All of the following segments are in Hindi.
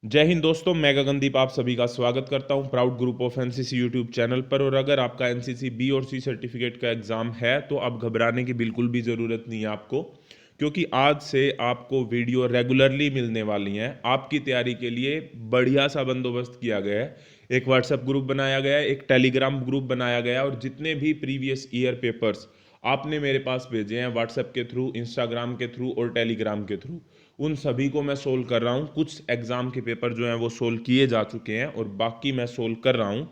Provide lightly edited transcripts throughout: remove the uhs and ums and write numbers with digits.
जय हिंद दोस्तों, मैं गगनदीप आप सभी का स्वागत करता हूं proud group of NCC YouTube channel पर। और अगर आपका एनसीसी बी और सी सर्टिफिकेट का एग्ज़ाम है तो अब घबराने की बिल्कुल भी ज़रूरत नहीं है आपको, क्योंकि आज से आपको वीडियो रेगुलरली मिलने वाली हैं। आपकी तैयारी के लिए बढ़िया सा बंदोबस्त किया गया है। एक व्हाट्सएप ग्रुप बनाया गया है, एक टेलीग्राम ग्रुप बनाया गया है, और जितने भी प्रीवियस ईयर पेपर्स आपने मेरे पास भेजे हैं व्हाट्सएप के थ्रू, इंस्टाग्राम के थ्रू और टेलीग्राम के थ्रू, उन सभी को मैं सोल्व कर रहा हूँ। कुछ एग्ज़ाम के पेपर जो हैं वो सोल्व किए जा चुके हैं और बाकी मैं सोल्व कर रहा हूँ,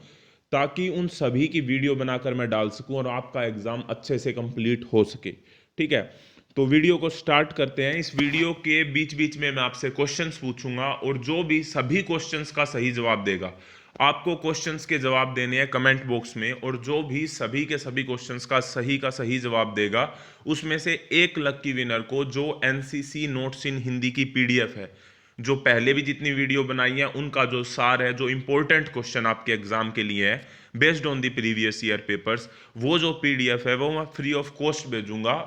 ताकि उन सभी की वीडियो बनाकर मैं डाल सकूँ और आपका एग्ज़ाम अच्छे से कंप्लीट हो सके। ठीक है, तो वीडियो को स्टार्ट करते हैं। इस वीडियो के बीच बीच में मैं आपसे क्वेश्चंस पूछूंगा, और जो भी सभी क्वेश्चंस का सही जवाब देगा, आपको क्वेश्चंस के जवाब देने हैं कमेंट बॉक्स में, और जो भी सभी के सभी क्वेश्चंस का सही जवाब देगा, उसमें से एक लकी विनर को जो एनसीसी नोट्स इन हिंदी की पीडीएफ है, जो पहले भी जितनी वीडियो बनाई है उनका जो सार है, जो इंपॉर्टेंट क्वेश्चन आपके एग्जाम के लिए है based on the previous year papers, वो जो पीडीएफ है वो मैं फ्री ऑफ कॉस्ट भेजूंगा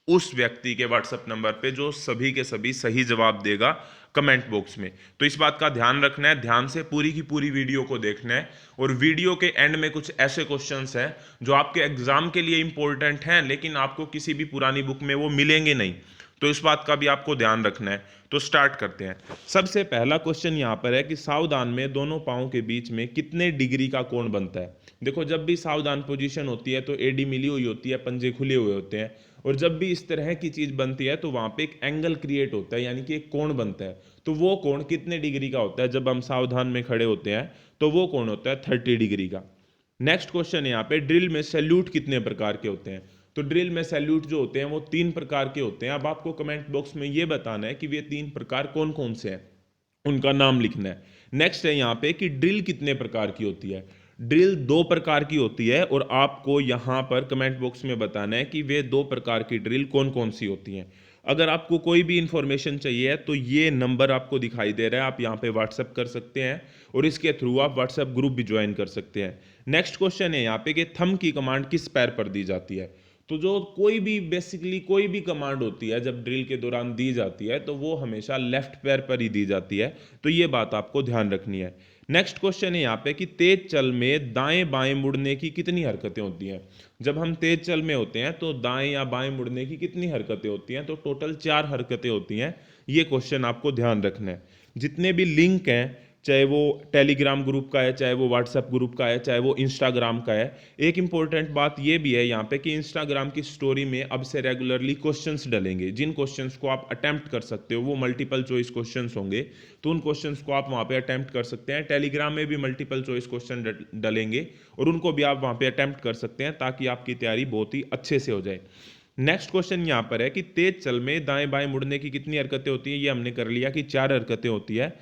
उस व्यक्ति के व्हाट्सएप नंबर पे जो सभी के सभी सही जवाब देगा कमेंट बॉक्स में। तो इस बात का ध्यान रखना है, ध्यान से पूरी की पूरी वीडियो को देखना है। और वीडियो के एंड में कुछ ऐसे क्वेश्चंस हैं जो आपके एग्जाम के लिए इंपॉर्टेंट हैं, लेकिन आपको किसी भी पुरानी बुक में वो मिलेंगे नहीं, तो इस बात का भी आपको ध्यान रखना है। तो स्टार्ट करते हैं। सबसे पहला क्वेश्चन यहाँ पर है कि सावधान में दोनों पाँव के बीच में कितने डिग्री का कोण बनता है। देखो, जब भी सावधान पोजीशन होती है तो एडी मिली हुई होती है, पंजे खुले हुए होते हैं, और जब भी इस तरह की चीज बनती है तो वहां पे एक एंगल क्रिएट होता है, यानी कि एक कोण बनता है। तो वो कोण कितने डिग्री का होता है? जब हम सावधान में खड़े होते हैं तो वो कोण होता है 30 डिग्री का। नेक्स्ट क्वेश्चन है यहाँ पे, ड्रिल में सैल्यूट कितने प्रकार के होते हैं? तो ड्रिल में सैल्यूट जो होते हैं वो 3 प्रकार के होते हैं। अब आपको कमेंट बॉक्स में ये बताना है कि वे 3 प्रकार कौन कौन से हैं, उनका नाम लिखना है। नेक्स्ट है यहाँ पे कि ड्रिल कितने प्रकार की होती है? ड्रिल 2 प्रकार की होती है, और आपको यहाँ पर कमेंट बॉक्स में बताना है कि वे 2 प्रकार की ड्रिल कौन कौन सी होती हैं। अगर आपको कोई भी इंफॉर्मेशन चाहिए है तो ये नंबर आपको दिखाई दे रहा है, आप यहाँ पे व्हाट्सएप कर सकते हैं, और इसके थ्रू आप व्हाट्सएप ग्रुप भी ज्वाइन कर सकते हैं। नेक्स्ट क्वेश्चन है यहाँ पे कि थंब की कमांड किस पैर पर दी जाती है? तो जो कोई भी बेसिकली कोई भी कमांड होती है जब ड्रिल के दौरान दी जाती है तो वो हमेशा लेफ्ट पैर पर ही दी जाती है, तो ये बात आपको ध्यान रखनी है। नेक्स्ट क्वेश्चन है यहाँ पे कि तेज चल में दाएं बाएं मुड़ने की कितनी हरकतें होती हैं? जब हम तेज चल में होते हैं तो दाएं या बाएं मुड़ने की कितनी हरकतें होती हैं? तो टोटल 4 हरकतें होती हैं। ये क्वेश्चन आपको ध्यान रखना है। जितने भी लिंक हैं, चाहे वो टेलीग्राम ग्रुप का है, चाहे वो व्हाट्सएप ग्रुप का है, चाहे वो इंस्टाग्राम का है, एक इंपॉर्टेंट बात ये भी है यहाँ पे कि इंस्टाग्राम की स्टोरी में अब से रेगुलरली क्वेश्चंस डलेंगे। जिन क्वेश्चंस को आप अटेम्प्ट कर सकते हो वो मल्टीपल चॉइस क्वेश्चंस होंगे, तो उन क्वेश्चंस को आप वहाँ पे अटेम्प्ट कर सकते हैं। टेलीग्राम में भी मल्टीपल चॉइस क्वेश्चन डलेंगे, और उनको भी आप वहाँ पे अटेम्प्ट कर सकते हैं, ताकि आपकी तैयारी बहुत ही अच्छे से हो जाए। नेक्स्ट क्वेश्चन यहाँ पर है कि तेज चल में दाएं बाएं मुड़ने की कितनी हरकतें होती है? ये हमने कर लिया कि 4 हरकतें होती है।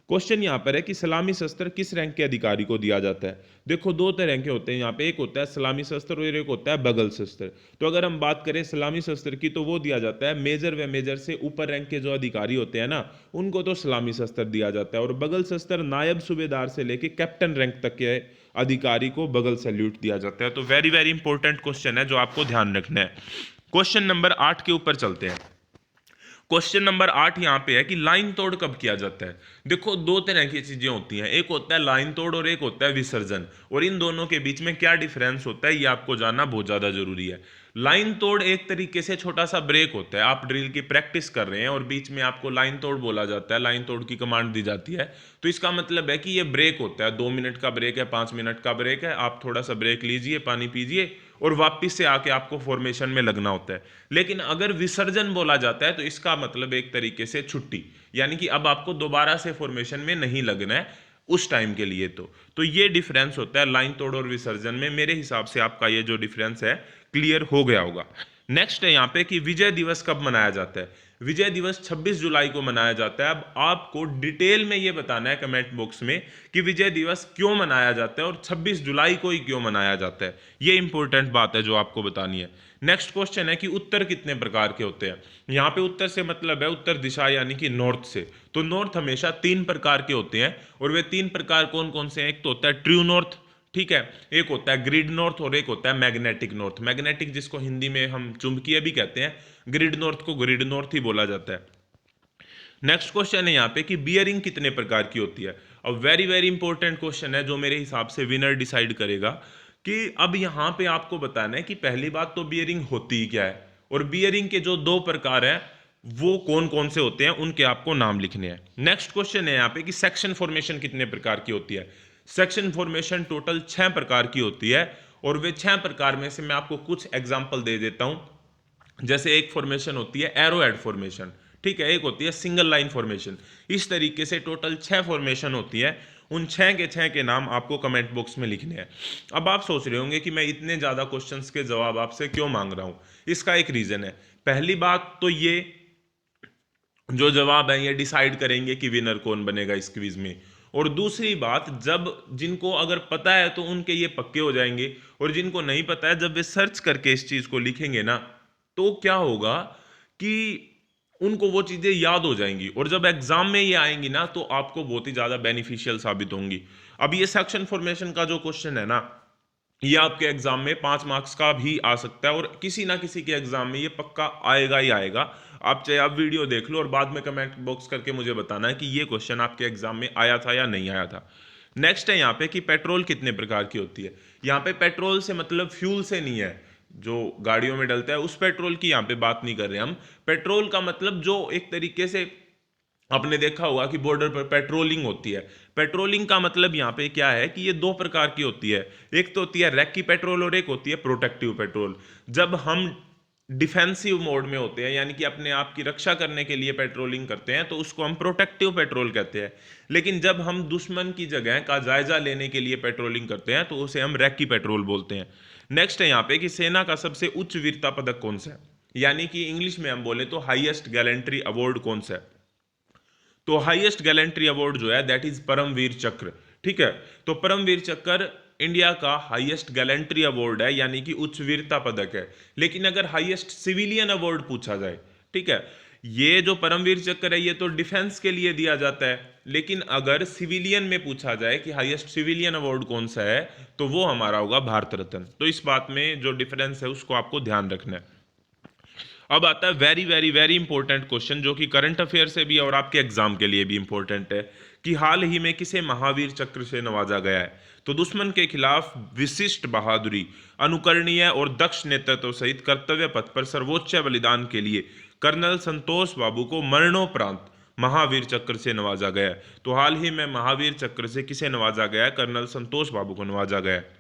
क्वेश्चन यहाँ पर है कि सलामी शस्त्र किस रैंक के अधिकारी को दिया जाता है? देखो, 2 तरह के होते हैं यहाँ पे, एक होता है सलामी शस्त्र और एक होता है बगल शस्त्र। तो अगर हम बात करें सलामी शस्त्र की, तो वो दिया जाता है मेजर व मेजर से ऊपर रैंक के जो अधिकारी होते हैं ना, उनको तो सलामी शस्त्र दिया जाता है। और बगल शस्त्र नायब सूबेदार से लेके कैप्टन रैंक तक के अधिकारी को बगल सैल्यूट दिया जाता है। तो वेरी वेरी इंपॉर्टेंट क्वेश्चन है जो आपको ध्यान रखना है। क्वेश्चन नंबर 8 के ऊपर चलते हैं। क्वेश्चन नंबर 8 यहां पे है कि लाइन तोड़ कब किया जाता है? देखो, 2 तरह की चीजें होती हैं, एक होता है लाइन तोड़ और एक होता है विसर्जन, और इन दोनों के बीच में क्या डिफरेंस होता है ये आपको जानना बहुत ज्यादा जरूरी है। लाइन तोड़ एक तरीके से छोटा सा ब्रेक होता है। आप ड्रिल की प्रैक्टिस कर रहे हैं और बीच में आपको लाइन तोड़ बोला जाता है, लाइन तोड़ की कमांड दी जाती है, तो इसका मतलब है कि ये ब्रेक होता है। 2 मिनट का ब्रेक है, 5 मिनट का ब्रेक है, आप थोड़ा सा ब्रेक लीजिए, पानी पीजिए, और वापस से आके आपको फॉर्मेशन में लगना होता है। लेकिन अगर विसर्जन बोला जाता है तो इसका मतलब एक तरीके से छुट्टी, यानी कि अब आपको दोबारा से फॉर्मेशन में नहीं लगना है उस टाइम के लिए। तो ये डिफरेंस होता है लाइन तोड़ और विसर्जन में। मेरे हिसाब से आपका ये जो डिफरेंस है क्लियर हो गया होगा। नेक्स्ट है यहाँ पे कि विजय दिवस कब मनाया जाता है? विजय दिवस 26 जुलाई को मनाया जाता है। अब आपको डिटेल में ये बताना है कमेंट बॉक्स में कि विजय दिवस क्यों मनाया जाता है और 26 जुलाई को ही क्यों मनाया जाता है। ये इंपॉर्टेंट बात है जो आपको बतानी है। नेक्स्ट क्वेश्चन है कि उत्तर कितने प्रकार के होते हैं? यहाँ पे उत्तर से मतलब है उत्तर दिशा, यानी कि नॉर्थ से। तो नॉर्थ हमेशा 3 प्रकार के होते हैं, और वे 3 प्रकार कौन कौन से हैं? एक तो होता है ट्रू नॉर्थ, ठीक है, एक होता है ग्रिड नॉर्थ, और एक होता है मैग्नेटिक नॉर्थ। मैग्नेटिक जिसको हिंदी में हम चुंबकीय भी कहते हैं, ग्रिड नॉर्थ को ग्रिड नॉर्थ ही बोला जाता है। नेक्स्ट क्वेश्चन है यहाँ पे कि बियरिंग कितने प्रकार की होती है। अब वेरी वेरी इंपॉर्टेंट क्वेश्चन है जो मेरे हिसाब से विनर डिसाइड करेगा कि अब यहाँ पे आपको बताना है कि पहली बात तो बियरिंग होती ही क्या है, और बियरिंग के जो दो प्रकार हैं वो कौन कौन से होते हैं उनके आपको नाम लिखने हैं। नेक्स्ट क्वेश्चन है यहाँ पे कि सेक्शन फॉर्मेशन कितने प्रकार की होती है। सेक्शन फॉर्मेशन टोटल 6 प्रकार की होती है, और वे 6 प्रकार में से मैं आपको कुछ एग्जाम्पल दे देता हूं। जैसे एक फॉर्मेशन होती है एरोहेड फॉर्मेशन, ठीक है, एक होती है सिंगल लाइन फॉर्मेशन। इस तरीके से टोटल 6 फॉर्मेशन होती है। उन 6 के नाम आपको कमेंट बॉक्स में लिखने हैं। अब आप सोच रहे होंगे कि मैं इतने ज्यादा क्वेश्चंस के जवाब आपसे क्यों मांग रहा हूं। इसका एक रीजन है। पहली बात तो ये जो जवाब है ये डिसाइड करेंगे कि विनर कौन बनेगा इस क्विज में, और दूसरी बात जब जिनको अगर पता है तो उनके ये पक्के हो जाएंगे, और जिनको नहीं पता है जब वे सर्च करके इस चीज को लिखेंगे ना तो क्या होगा कि उनको वो चीजें याद हो जाएंगी, और जब एग्जाम में ये आएंगी ना तो आपको बहुत ही ज्यादा बेनिफिशियल साबित होंगी। अब ये सेक्शन फॉर्मेशन का जो क्वेश्चन है ना ये आपके एग्जाम में 5 मार्क्स का भी आ सकता है, और किसी ना किसी के एग्जाम में ये पक्का आएगा ही आएगा। आप चाहे आप वीडियो देख लो और बाद में कमेंट बॉक्स करके मुझे बताना है कि ये क्वेश्चन आपके एग्जाम में आया था या नहीं आया था। नेक्स्ट है यहाँ पे कि पेट्रोल कितने प्रकार की होती है। यहाँ पे पेट्रोल से मतलब फ्यूल से नहीं है, जो गाड़ियों में डलता है उस पेट्रोल की यहाँ पे बात नहीं कर रहे हम। पेट्रोल का मतलब जो एक तरीके से आपने देखा होगा कि बॉर्डर पर पेट्रोलिंग होती है। पेट्रोलिंग का मतलब यहाँ पे क्या है कि ये दो प्रकार की होती है। एक तो होती है रैकी पेट्रोल और एक होती है प्रोटेक्टिव पेट्रोल। जब हम डिफेंसिव मोड में होते हैं यानी कि अपने आप की रक्षा करने के लिए पेट्रोलिंग करते हैं तो उसको हम प्रोटेक्टिव पेट्रोल कहते हैं। लेकिन जब हम दुश्मन की जगह का जायजा लेने के लिए पेट्रोलिंग करते हैं तो उसे हम रैकी पेट्रोल बोलते हैं। नेक्स्ट है यहाँ पे कि सेना का सबसे उच्च वीरता पदक कौन सा है, यानी कि इंग्लिश में हम बोले तो हाईएस्ट गैलेंट्री अवार्ड कौन सा है। तो हाईएस्ट गैलेंट्री अवार्ड जो है दैट इज परमवीर चक्र, ठीक है। तो परमवीर चक्र इंडिया का हाईएस्ट गैलेंट्री अवार्ड है यानी कि उच्च वीरता पदक है। लेकिन अगर हाईएस्ट सिविलियन अवार्ड पूछा जाए, ठीक है, ये जो परमवीर चक्र है ये तो डिफेंस के लिए दिया जाता है, लेकिन अगर सिविलियन में पूछा जाए कि हाईएस्ट सिविलियन अवार्ड कौन सा है तो वो हमारा होगा भारत रत्न। तो इस बात में जो डिफरेंस है उसको आपको ध्यान रखना है। अब आता है very very very important question जो कि करंट अफेयर से भी और आपके एग्जाम के लिए भी इंपॉर्टेंट है कि हाल ही में किसे महावीर चक्र से नवाजा गया है। तो दुश्मन के खिलाफ विशिष्ट बहादुरी, अनुकरणीय और दक्ष नेतृत्व सहित कर्तव्य पथ पर सर्वोच्च बलिदान के लिए कर्नल संतोष बाबू को मरणोपरांत महावीर चक्र से नवाजा गया है। तो हाल ही में महावीर चक्र से किसे नवाजा गया है, कर्नल संतोष बाबू को नवाजा गया है।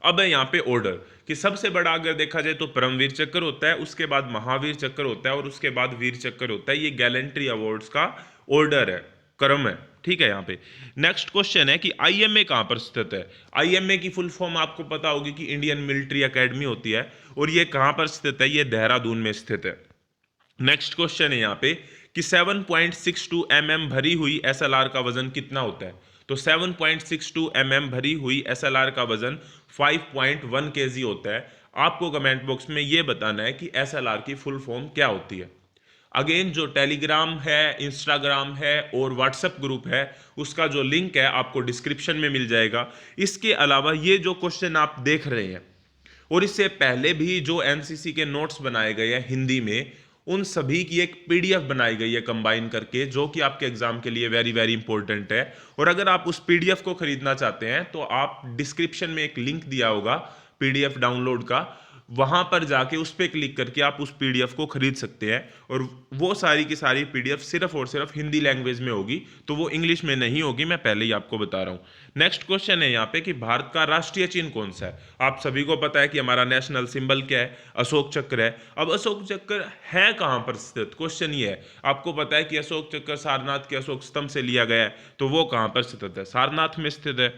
अब है यहाँ पे ऑर्डर कि सबसे बड़ा अगर देखा जाए तो परमवीर चक्र होता है, उसके बाद महावीर चक्र होता है और उसके बाद वीर चक्र होता है। ये गैलेंट्री अवार्ड्स का ऑर्डर है, क्रम है, ठीक है। यहाँ पे नेक्स्ट क्वेश्चन है कि आईएमए कहाँ पर स्थित है। आईएमए की फुल फॉर्म आपको पता होगी कि इंडियन मिलिट्री एकेडमी होती है, और ये कहाँ पर स्थित है, ये देहरादून में स्थित है। नेक्स्ट क्वेश्चन है यहाँ पे कि 7.62 mm भरी हुई एसएलआर का वजन कितना होता है। तो 7.62 mm भरी हुई एसएलआर का वजन 5.1 kg होता है। आपको कमेंट बॉक्स में ये बताना है कि एसएलआर की फुल फॉर्म क्या होती है। अगेन जो टेलीग्राम है, इंस्टाग्राम है और व्हाट्सएप ग्रुप है उसका जो लिंक है आपको डिस्क्रिप्शन में मिल जाएगा। इसके अलावा ये जो क्वेश्चन आप देख रहे हैं और इससे पहले भी जो एनसीसी के नोट्स बनाए गए हैं हिंदी में, उन सभी की एक पीडीएफ बनाई गई है कंबाइन करके, जो कि आपके एग्जाम के लिए वेरी वेरी इंपॉर्टेंट है। और अगर आप उस पीडीएफ को खरीदना चाहते हैं तो आप डिस्क्रिप्शन में एक लिंक दिया होगा पीडीएफ डाउनलोड का, वहां पर जाके उस पर क्लिक करके आप उस पीडीएफ को खरीद सकते हैं। और वो सारी की सारी पीडीएफ सिर्फ और सिर्फ हिंदी लैंग्वेज में होगी, तो वो इंग्लिश में नहीं होगी, मैं पहले ही आपको बता रहा हूं। नेक्स्ट क्वेश्चन है यहाँ पे कि भारत का राष्ट्रीय चिन्ह कौन सा है। आप सभी को पता है कि हमारा नेशनल सिंबल क्या है, अशोक चक्र है। अब अशोक चक्र है कहां पर स्थित, क्वेश्चन ये है। आपको पता है कि अशोक चक्र सारनाथ के अशोक स्तंभ से लिया गया है, तो वो कहां पर स्थित है, सारनाथ में स्थित है।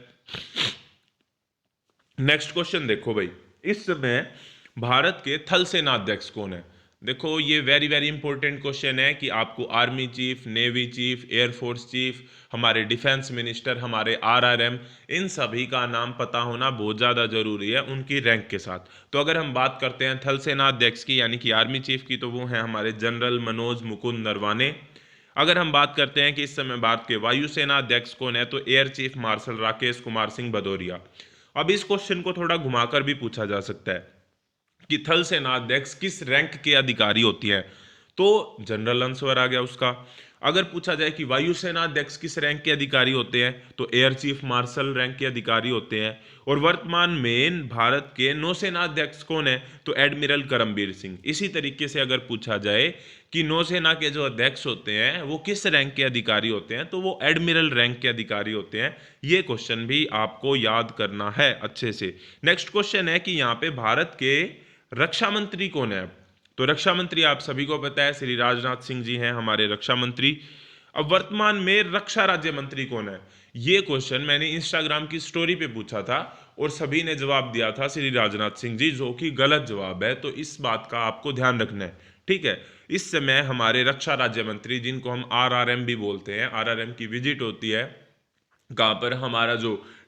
नेक्स्ट क्वेश्चन देखो भाई, इस समय भारत के थल सेनाध्यक्ष कौन है। देखो ये वेरी वेरी इंपॉर्टेंट क्वेश्चन है कि आपको army chief, navy chief, air force chief, हमारे डिफेंस मिनिस्टर, हमारे आरआरएम, इन सभी का नाम पता होना बहुत ज़्यादा जरूरी है उनकी रैंक के साथ। तो अगर हम बात करते हैं थल सेनाध्यक्ष की यानी कि आर्मी चीफ की, तो वो है हमारे जनरल मनोज मुकुंद नरवाने। अगर हम बात करते हैं कि इस समय भारत के वायुसेना अध्यक्ष कौन है, तो air chief marshal Rakesh Kumar Singh Bhadauria. अब इस क्वेश्चन को थोड़ा घुमाकर भी पूछा जा सकता है कि थल सेनाध्यक्ष किस रैंक के अधिकारी होती है, तो जनरल आंसर आ गया उसका। अगर पूछा जाए कि वायुसेना अध्यक्ष किस रैंक के अधिकारी होते हैं, तो एयर चीफ मार्शल रैंक के अधिकारी होते हैं। और वर्तमान में भारत के नौसेना अध्यक्ष कौन है, तो एडमिरल करमबीर सिंह। इसी तरीके से अगर पूछा जाए कि नौसेना के जो अध्यक्ष होते हैं वो किस रैंक के अधिकारी होते हैं, तो वो एडमिरल रैंक के अधिकारी होते हैं। ये क्वेश्चन भी आपको याद करना है अच्छे से। नेक्स्ट क्वेश्चन है कि यहाँ पे भारत के रक्षा मंत्री कौन है। तो रक्षा मंत्री आप सभी को पता है, श्री राजनाथ सिंह जी हैं हमारे रक्षा मंत्री। अब वर्तमान में रक्षा राज्य मंत्री कौन है, ये क्वेश्चन मैंने इंस्टाग्राम की स्टोरी पे पूछा था और सभी ने जवाब दिया था श्री राजनाथ सिंह जी, जो कि गलत जवाब है। तो इस बात का आपको ध्यान रखना है, ठीक है। इस समय हमारे रक्षा राज्य मंत्री, जिनको हम आरआरएम भी बोलते हैं, आरआरएम की विजिट होती है कहाँ पर, हमारा जो